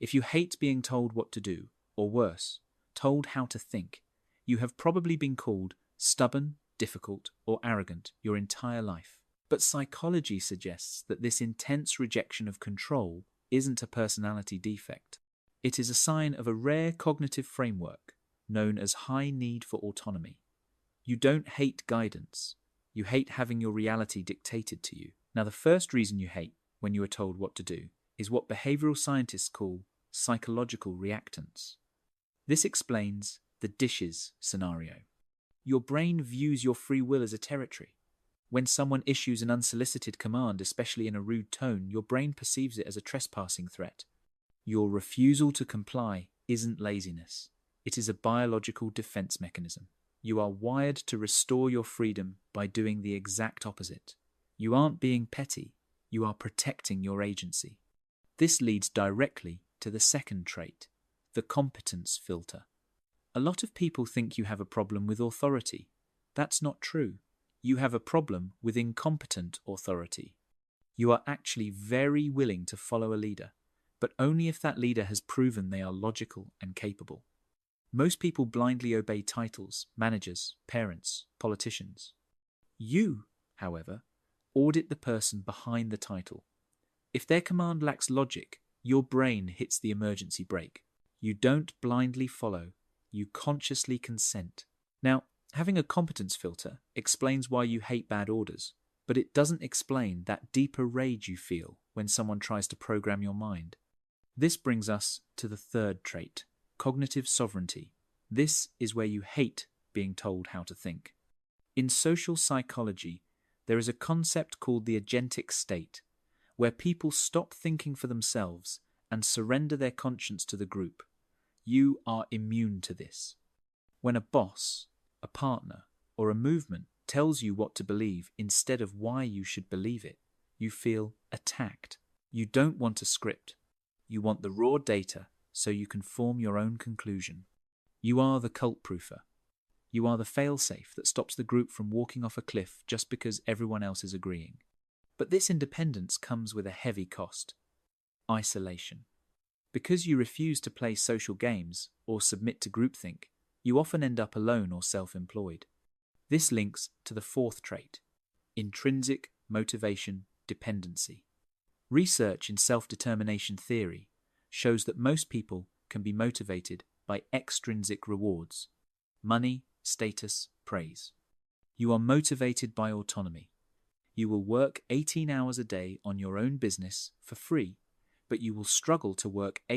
If you hate being told what to do, or worse, told how to think, you have probably been called stubborn, difficult, or arrogant your entire life. But psychology suggests that this intense rejection of control isn't a personality defect. It is a sign of a rare cognitive framework known as high need for autonomy. You don't hate guidance. You hate having your reality dictated to you. Now, the first reason you hate when you are told what to do is what behavioral scientists call psychological reactance. This explains the dishes scenario. Your brain views your free will as a territory. When someone issues an unsolicited command, especially in a rude tone, your brain perceives it as a trespassing threat. Your refusal to comply isn't laziness. It is a biological defense mechanism. You are wired to restore your freedom by doing the exact opposite. You aren't being petty. You are protecting your agency. This leads directly to the second trait, the competence filter. A lot of people think you have a problem with authority. That's not true. You have a problem with incompetent authority. You are actually very willing to follow a leader, but only if that leader has proven they are logical and capable. Most people blindly obey titles, managers, parents, politicians. You, however, audit the person behind the title. If their command lacks logic, your brain hits the emergency brake. You don't blindly follow, you consciously consent. Now, having a competence filter explains why you hate bad orders, but it doesn't explain that deeper rage you feel when someone tries to program your mind. This brings us to the third trait, cognitive sovereignty. This is where you hate being told how to think. In social psychology, there is a concept called the agentic state, where people stop thinking for themselves and surrender their conscience to the group. You are immune to this. When a boss, a partner, or a movement tells you what to believe instead of why you should believe it, you feel attacked. You don't want a script. You want the raw data so you can form your own conclusion. You are the cult-proofer. You are the fail-safe that stops the group from walking off a cliff just because everyone else is agreeing. But this independence comes with a heavy cost: isolation. Because you refuse to play social games or submit to groupthink, you often end up alone or self-employed. This links to the fourth trait, intrinsic motivation dependency. Research in self-determination theory shows that most people can be motivated by extrinsic rewards: money, status, praise. You are motivated by autonomy. You will work 18 hours a day on your own business for free, but you will struggle to work